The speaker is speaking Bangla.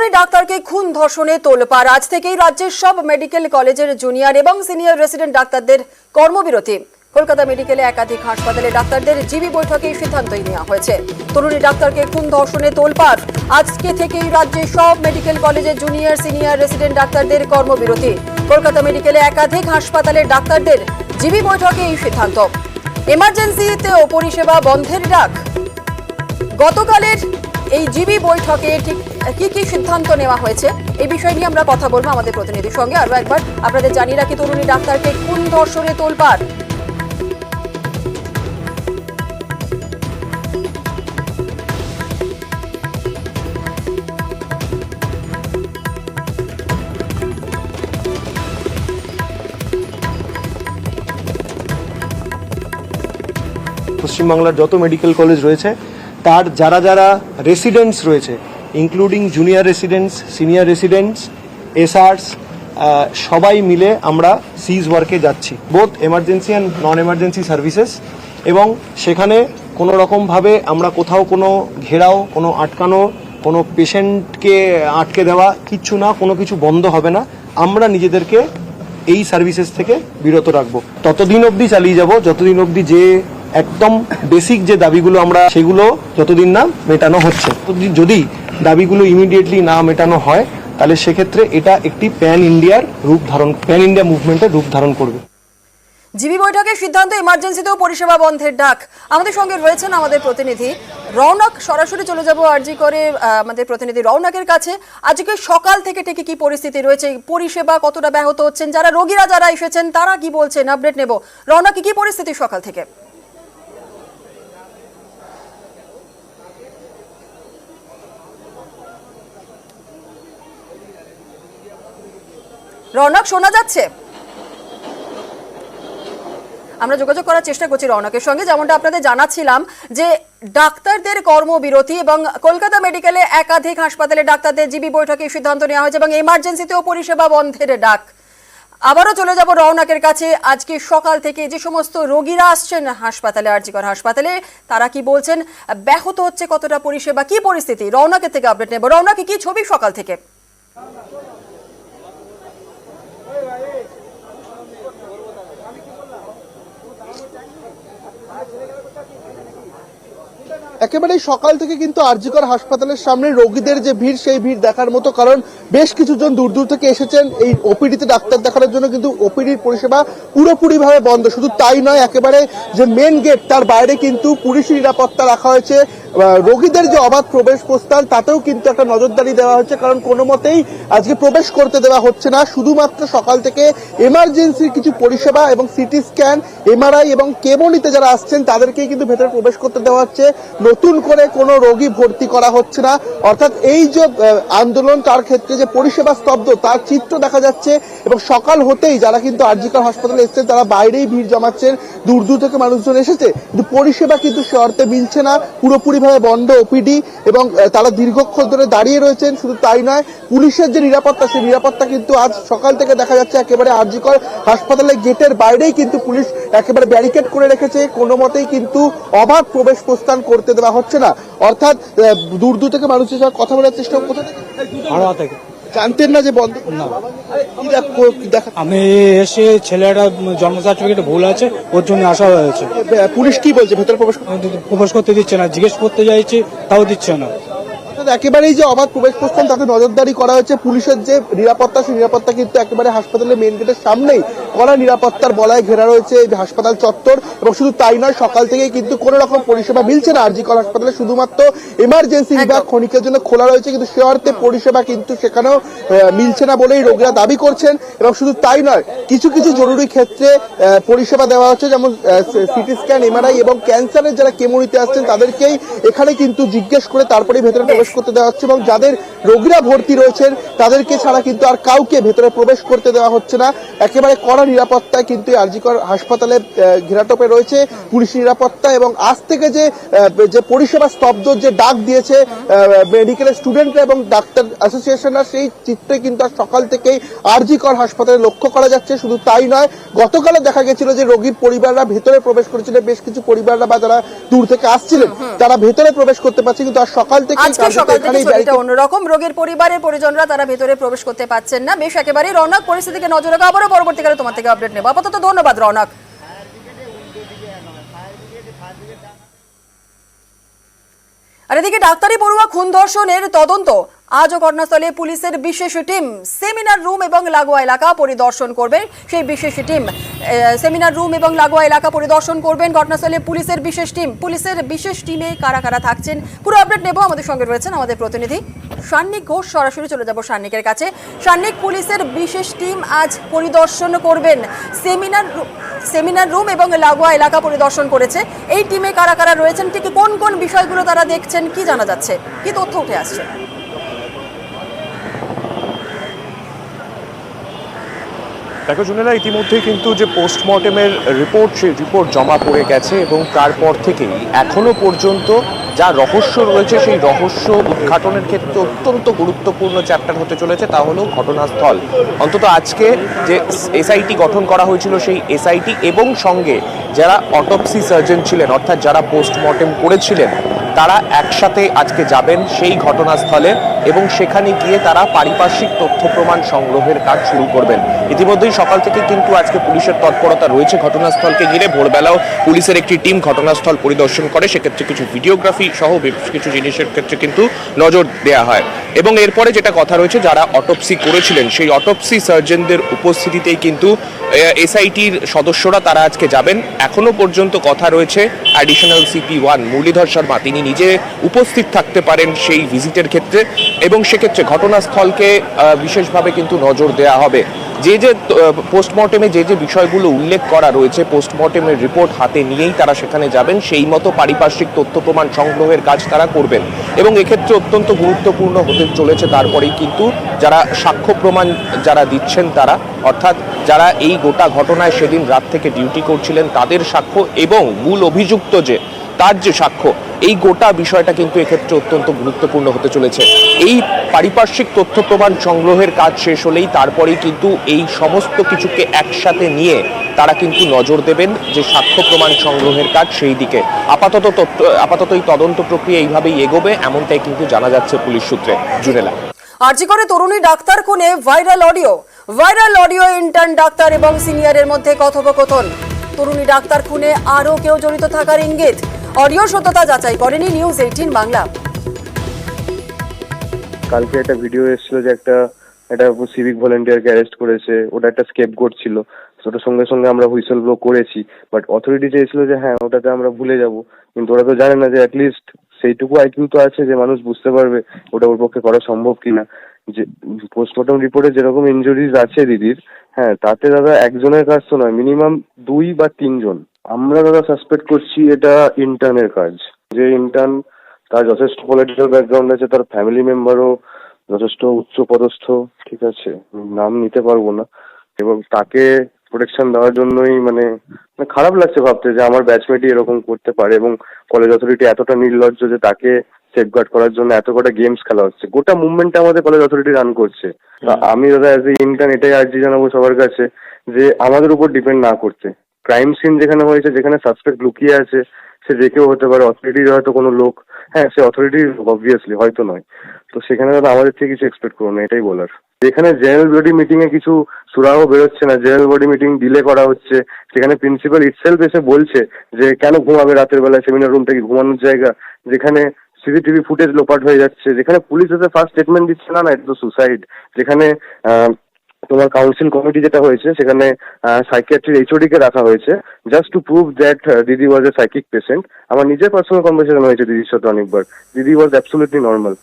তরুণী ডাক্তারকে খুন ধর্ষণে তোলপাড়। আজ থেকেই রাজ্যের সব মেডিকেল কলেজের জুনিয়র এবং সিনিয়র রেসিডেন্ট ডাক্তারদের কর্মবিরতি। কলকাতা মেডিকেলে একাধিক হাসপাতালে ডাক্তারদের জিবি বৈঠকে সিদ্ধান্তই নেওয়া হয়েছে। তরুণী ডাক্তারকে খুন ধর্ষণে তোলপাড়। আজকে থেকেই রাজ্যের সব মেডিকেল কলেজের জুনিয়র সিনিয়র রেসিডেন্ট ডাক্তারদের কর্মবিরতি। কলকাতা মেডিকেলে একাধিক হাসপাতালের ডাক্তারদের জিবি বৈঠকে এই সিদ্ধান্ত। এমার্জেন্সিতেও পরিষেবা বন্ধের ডাক। গতকালের এই জিবি বৈঠকে ঠিক কি কি সিদ্ধান্ত নেওয়া হয়েছে এই বিষয় নিয়ে আমরা কথা বলবো আমাদের প্রতিনিধির সঙ্গে। আরো একবার আপনাদের জানিয়ে রাখি, তরুণী ডাক্তারকে খুন ধর্ষণে তোলপাড়। পশ্চিমবাংলার যত মেডিকেল কলেজ রয়েছে তার যারা যারা রেসিডেন্টস রয়েছে, including junior residents, senior residents, SRs, সবাই মিলে আমরা সিজ ওয়ার্কে যাচ্ছি, both emergency and non emergency services. এবং সেখানে কোনো রকমভাবে আমরা কোথাও কোনো ঘেরাও, কোনো আটকানো, কোনো পেশেন্টকে আটকে দেওয়া কিচ্ছু না, কোনো কিছু বন্ধ হবে না। আমরা নিজেদেরকে এই সার্ভিসেস থেকে বিরত রাখবো, ততদিন অবধি চালিয়ে যাব যতদিন অবধি যে একদম বেসিক যে দাবিগুলো আমরা সেগুলো যতদিন না মেটানো হচ্ছে। যদি দাবিগুলো ইমিডিয়েটলি না মেটানো হয় তাহলে সেক্ষেত্রে এটা একটি প্যান ইন্ডিয়া মুভমেন্টের রূপ ধারণ করবে। জিবি বৈঠকের সিদ্ধান্ত, এমার্জেন্সিতেও পরিষেবা বন্ধের ডাক। আমাদের সঙ্গে রয়েছেন আমাদের প্রতিনিধি রৌনক। সরাসরি চলে যাব আরজি করে আমাদের প্রতিনিধি রৌনকের কাছে। আজকে সকাল থেকে ঠিক কি পরিস্থিতি রয়েছে, পরিষেবা কতটা ব্যাহত হচ্ছেন, রোগীরা যারা এসেছেন তারা কি বলছেন, আপডেট নেব। রৌনক, কি পরিস্থিতি সকাল থেকে? রৌনক, শোনা যাচ্ছে? আমরা যোগাযোগ করার চেষ্টা করছি রৌনকের সঙ্গে। যেমনটা আপনাদের জানাচ্ছিলাম যে ডাক্তারদের কর্মবিরতি এবং কলকাতা মেডিকেলে একাধিক হাসপাতালে ডাক্তারদের জিবি বৈঠকে সিদ্ধান্ত নেওয়া হয়েছে এবং এমার্জেন্সিতেও পরিষেবা বন্ধের ডাক। আবারও চলে যাব রৌনকের কাছে। আজকে সকাল থেকে যে সমস্ত রোগীরা আসছেন হাসপাতালে, আরজিকর হাসপাতালে, তারা কি বলছেন, ব্যাহত হচ্ছে কতটা পরিষেবা, কি পরিস্থিতি? রৌনকের থেকে আপডেট নেব। রৌনক, কি ছবি সকাল থেকে? একেবারে সকাল থেকে কিন্তু আরজিকর হাসপাতালের সামনে রোগীদের যে ভিড়, সেই ভিড় দেখার মতো, কারণ বেশ কিছুজন দূর দূর থেকে এসেছেন এই ওপিডিতে ডাক্তার দেখানোর জন্য। কিন্তু ওপিডির পরিষেবা পুরোপুরি ভাবে বন্ধ। শুধু তাই নয়, একেবারে যে মেন গেট তার বাইরে কিন্তু পুলিশি নিরাপত্তা রাখা হয়েছে। রোগীদের যে অবাধ প্রবেশ প্রস্থান তাতেও কিন্তু একটা নজরদারি দেওয়া হচ্ছে, কারণ কোনো মতেই আজকে প্রবেশ করতে দেওয়া হচ্ছে না। শুধুমাত্র সকাল থেকে এমার্জেন্সির কিছু পরিষেবা এবং সিটি স্ক্যান, এমআরআই এবং কেমো নিতে যারা আসছেন তাদেরকেই কিন্তু ভেতরে প্রবেশ করতে দেওয়া হচ্ছে। নতুন করে কোনো রোগী ভর্তি করা হচ্ছে না। অর্থাৎ এই যে আন্দোলন, তার ক্ষেত্রে যে পরিষেবা স্তব্ধ তার চিত্র দেখা যাচ্ছে। এবং সকাল হতেই যারা কিন্তু আরজিকর হাসপাতালে এসেছেন তারা বাইরেই ভিড় জমাচ্ছেন, দূর দূর থেকে মানুষজন এসেছে, কিন্তু পরিষেবা কিন্তু সে অর্থে মিলছে না। পুরোপুরি বন্ধ ওপিডি এবং তারা দীর্ঘক্ষণ ধরে দাঁড়িয়ে রয়েছেন। শুধু তাই নয়, পুলিশের যে নিরাপত্তা, সেই নিরাপত্তা কিন্তু আজ সকাল থেকে দেখা যাচ্ছে একেবারে আরজিকর হাসপাতালের গেটের বাইরেই কিন্তু পুলিশ একেবারে ব্যারিকেড করে রেখেছে। কোনো মতেই কিন্তু অবাধ প্রবেশ প্রস্থান করতে দেওয়া হচ্ছে না। অর্থাৎ দূর দূর থেকে মানুষের সঙ্গে কথা বলার চেষ্টা, কোথা থেকে জানতেন না যে বন্ধ? আমি এসে ছেলেটা জন্ম সার্টিফিকেট ভুল আছে, ওর জন্য আসা হয়েছে। পুলিশ কি বলছে, ভেতরে প্রবেশ করতে দিচ্ছে না, জিজ্ঞেস করতে যাইছি তাও দিচ্ছে না। একেবারেই যে অবাধ প্রবেশ প্রস্থান তাতে নজরদারি করা হয়েছে। পুলিশের যে নিরাপত্তা, সেই নিরাপত্তা কিন্তু একেবারে হাসপাতালের মেন গেটের সামনেই কড়া নিরাপত্তার বলয়ে ঘেরা রয়েছে এই হাসপাতাল চত্বর। এবং শুধু তাই নয়, সকাল থেকেই কিন্তু কোনো রকম পরিষেবা মিলছে না আরজিকর হাসপাতালে। শুধুমাত্র এমার্জেন্সি বিভাগ ক্ষণিকের জন্য খোলা রয়েছে, কিন্তু সে অর্থে পরিষেবা কিন্তু সেখানেও মিলছে না বলেই রোগীরা দাবি করছেন। এবং শুধু তাই নয়, কিছু কিছু জরুরি ক্ষেত্রে পরিষেবা দেওয়া হচ্ছে, যেমন সিটি স্ক্যান, এমআরআই এবং ক্যান্সারের যারা কেমো নিতে আসছেন তাদেরকেই এখানে কিন্তু জিজ্ঞেস করে তারপরেই ভেতরে প্রবেশ করতে দেওয়া হচ্ছে। এবং যাদের রোগীরা ভর্তি রয়েছেন তাদেরকে ছাড়া কিন্তু আর কাউকে ভেতরে প্রবেশ করতে দেওয়া হচ্ছে না। একেবারে কড়া নিরাপত্তায় কিন্তু আরজিকর হাসপাতালে ঘেরাটোপে রয়েছে পুলিশ নিরাপত্তা। এবং আজ থেকে যে পরিষেবা স্তব্ধ যে ডাক দিয়েছে মেডিকেল স্টুডেন্টরা এবং ডাক্তার অ্যাসোসিয়েশনরা, সেই চিত্রে কিন্তু আর সকাল থেকেই আরজিকর হাসপাতালে লক্ষ্য করা যাচ্ছে। শুধু তাই নয়, গতকালে দেখা গেছিল যে রোগীর পরিবাররা ভেতরে প্রবেশ করেছিলেন, বেশ কিছু পরিবাররা বা যারা দূর থেকে আসছিলেন তারা ভেতরে প্রবেশ করতে পারছে, কিন্তু আর সকাল থেকে সকাল থেকে এখানেই ছবিটা অন্যরকম। রোগীর পরিবারের পরিজনরা তারা ভেতরে প্রবেশ করতে পারছেন না। বেশ একেবারেই রৌনক, পরিস্থিতিকে নজরে রাখা, আবারও পরবর্তীকালে তোমার থেকে আপডেট নেব। আপাতত ধন্যবাদ রৌনক। আর এদিকে ডাক্তারি পড়ুয়া খুন ধর্ষণের তদন্ত আজও ঘটনাস্থলে পুলিশের বিশেষ টিম সেমিনার রুম এবং লাগোয়া এলাকা পরিদর্শন করবে। সেই বিশেষ টিম সেমিনার রুম এবং লাগোয়া এলাকা পরিদর্শন করবেন ঘটনাস্থলে পুলিশের বিশেষ টিম। পুলিশের বিশেষ টিমে কারা কারা থাকছেন পুরো আপডেট নেব। আমাদের সঙ্গে রয়েছেন আমাদের প্রতিনিধি সান্নিক ঘোষ। সরাসরি চলে যাব সান্নিকের কাছে। সান্নিক, পুলিশের বিশেষ টিম আজ পরিদর্শন করবেন সেমিনার রুম এবং লাগোয়া এলাকা পরিদর্শন করেছে। এই টিমে কারা কারা রয়েছেন, ঠিক কোন কোন বিষয়গুলো তারা দেখছেন, কি জানা যাচ্ছে, কি তথ্য উঠে আসছে? দেখো জুনেলা, ইতিমধ্যেই কিন্তু যে পোস্টমর্টেমের রিপোর্ট, সেই রিপোর্ট জমা পড়ে গেছে এবং তারপর থেকেই এখনো পর্যন্ত যা রহস্য রয়েছে সেই রহস্য উদ্ঘাটনের ক্ষেত্রে অত্যন্ত গুরুত্বপূর্ণ চ্যাপ্টার হতে চলেছে, তা হলো ঘটনাস্থল। অন্তত আজকে যে এসআইটি গঠন করা হয়েছিল সেই এসআইটি এবং সঙ্গে যারা অটোপসি সার্জন ছিলেন, অর্থাৎ যারা পোস্টমর্টেম করেছিলেন, তারা একসাথে আজকে যাবেন সেই ঘটনাস্থলে এবং সেখানে গিয়ে তারা পারিপার্শ্বিক তথ্য প্রমাণ সংগ্রহের কাজ শুরু করবেন। ইতিমধ্যেই সকাল থেকে কিন্তু আজকে পুলিশের তৎপরতা রয়েছে ঘটনাস্থলকে ঘিরে। ভোরবেলাও পুলিশের একটি টিম ঘটনাস্থল পরিদর্শন করে, সেক্ষেত্রে কিছু ভিডিওগ্রাফি সহ বেশ কিছু জিনিসের ক্ষেত্রে কিন্তু নজর দেওয়া হয়। এবং এরপরে যেটা কথা রয়েছে, যারা অটোপসি করেছিলেন সেই অটোপসি সার্জনদের উপস্থিতিতেই কিন্তু এসআইটির সদস্যরা তারা আজকে যাবেন। এখনো পর্যন্ত কথা রয়েছে অ্যাডিশনাল CP1 মুরলীধর শর্মা তিনি নিজে উপস্থিত থাকতে পারেন সেই ভিজিটের ক্ষেত্রে এবং সেক্ষেত্রে ঘটনাস্থলকে বিশেষভাবে কিন্তু নজর দেওয়া হবে। যে যে পোস্টমর্টেমে যে যে বিষয়গুলো উল্লেখ করা রয়েছে, পোস্টমর্টেমের রিপোর্ট হাতে নিয়েই তারা সেখানে যাবেন, সেই মতো পারিপার্শ্বিক তথ্য প্রমাণ সংগ্রহের কাজ তারা করবেন। এবং এক্ষেত্রে অত্যন্ত গুরুত্বপূর্ণ হতে চলেছে তারপরেই কিন্তু যারা সাক্ষ্য প্রমাণ যারা দিচ্ছেন তারা, অর্থাৎ যারা এই গোটা ঘটনায় সেদিন রাত থেকে ডিউটি করছিলেন তাদের সাক্ষ্য এবং মূল অভিযুক্ত যে তার যে সাক্ষ্য, এই গোটা বিষয়টা কিন্তু এক্ষেত্রে অত্যন্ত গুরুত্বপূর্ণ হতে চলেছে। এই পারিপার্শ্বিক তথ্য প্রমাণ সংগ্রহের কাজ শেষ হলেই তারপরেই কিন্তু এই সমস্ত কিছুকে একসাথে নিয়ে তারা কিন্তু নজর দেবেন যে সাক্ষ্য প্রমাণ সংগ্রহের কাজ সেই দিকে। আপাতত এই তদন্ত প্রক্রিয়া এইভাবেই এগোবে, এমনটাই কিন্তু জানা যাচ্ছে পুলিশ সূত্রে। জুনেলা, আরজি করে তরুণী ডাক্তার খুনে ভাইরাল অডিও ইন্টার্ন ডাক্তার এবং সিনিয়রের মধ্যে কথোপকথন। তরুণী ডাক্তার খুনে আরও কেউ জড়িত থাকার ইঙ্গিত। অডিও সত্যতা যাচাই করেনি নিউজ 18 বাংলা। কালকে একটা ভিডিও এসেছিল যে একটা সিভিক ভলেন্টিয়ারকে অ্যারেস্ট করেছে, ওটা একটা স্কেপগোট ছিল। ওটার সঙ্গে সঙ্গে আমরা হুইসেল ব্লো করেছি, বাট অথরিটি চেয়েছিল যে হ্যাঁ ওটাতে আমরা ভুলে যাব, কিন্তু ওরা তো জানে না যে অ্যাটলিস্ট সেইটুকু আইকিউ তো আছে যে মানুষ বুঝতে পারবে ওটা ওর পক্ষে করা সম্ভব কিনা। যে পোস্টমর্টম রিপোর্টে যেরকম ইনজুরিজ আছে দিদির, হ্যাঁ তাতে দাদা একজনের কাজ তো নয়, মিনিমাম 2 বা 3 জন। আমরা দাদা সাসপেক্ট করছি এটা ইন্টার্নের কাজ। যে ইন্টার্ন তার যথেষ্ট পলিটিক্যাল ব্যাকগ্রাউন্ড আছে, তার ফ্যামিলি মেম্বারও যথেষ্ট উচ্চ পদস্থ, ঠিক আছে, নাম নিতে পারবো না, এবং তাকে প্রোটেকশন দেওয়ার জন্যই মানে খারাপ লাগছে ভাবতে যে আমার ব্যাচমেটই এরকম করতে পারে, এবং কলেজ অথরিটি এতটা নির্লজ্জ যে তাকে সেফগার্ড করার জন্য এত কটা গেমস খেলা হচ্ছে। গোটা মুভমেন্টটা আমাদের কলেজ অথরিটি রান করছে। তা আমি দাদা অ্যাজ এ ইন্টার্ন এটাই আর্জি জানাবো সবার কাছে যে আমাদের উপর ডিপেন্ড না করতে। ক্রাইম সিন যেখানে হয়েছে, যেখানে সাসপেক্ট লুকিয়ে আছে, সে যে কেউ হতে পারে, অথরিটির হয়তো কোনো লোক, হ্যাঁ সে অথরিটির অবভিয়াসলি হয়তো নয়, তো সেখানে দাদা আমাদের থেকে কিছু এক্সপেক্ট করো না, এটাই বলার। যেখানে জেনারেল বডি মিটিং এ কিছু সুরাহ বেরোচ্ছে না, জেনারেল বডি মিটিং ডিলে করা হচ্ছে, সেখানে প্রিন্সিপাল ইটসেলফ এসে বলছে যে কেন ঘুমাবে রাতের বেলায়, সেমিনার রুমটা কি ঘুমানোর জায়গা, যেখানে সিসিটিভি ফুটেজ লোপাট হয়ে যাচ্ছে, যেখানে পুলিশ এসে ফার্স্ট স্টেটমেন্ট দিচ্ছে না এটা তো সুসাইড, যেখানে তোমার কাউন্সিল কমিটি যেটা হয়েছে সেখানে সাইকিয়াট্রির HOD কে রাখা হয়েছে জাস্ট টু প্রুভ দ্যাট দিদি ওয়াজ এ সাইকিক পেশেন্ট। আমার নিজের পার্সোনাল কনভারসেশন হয়েছে দিদির সাথে অনেকবার, দিদি ওয়াজ অ্যাবসলিউটলি নর্মাল।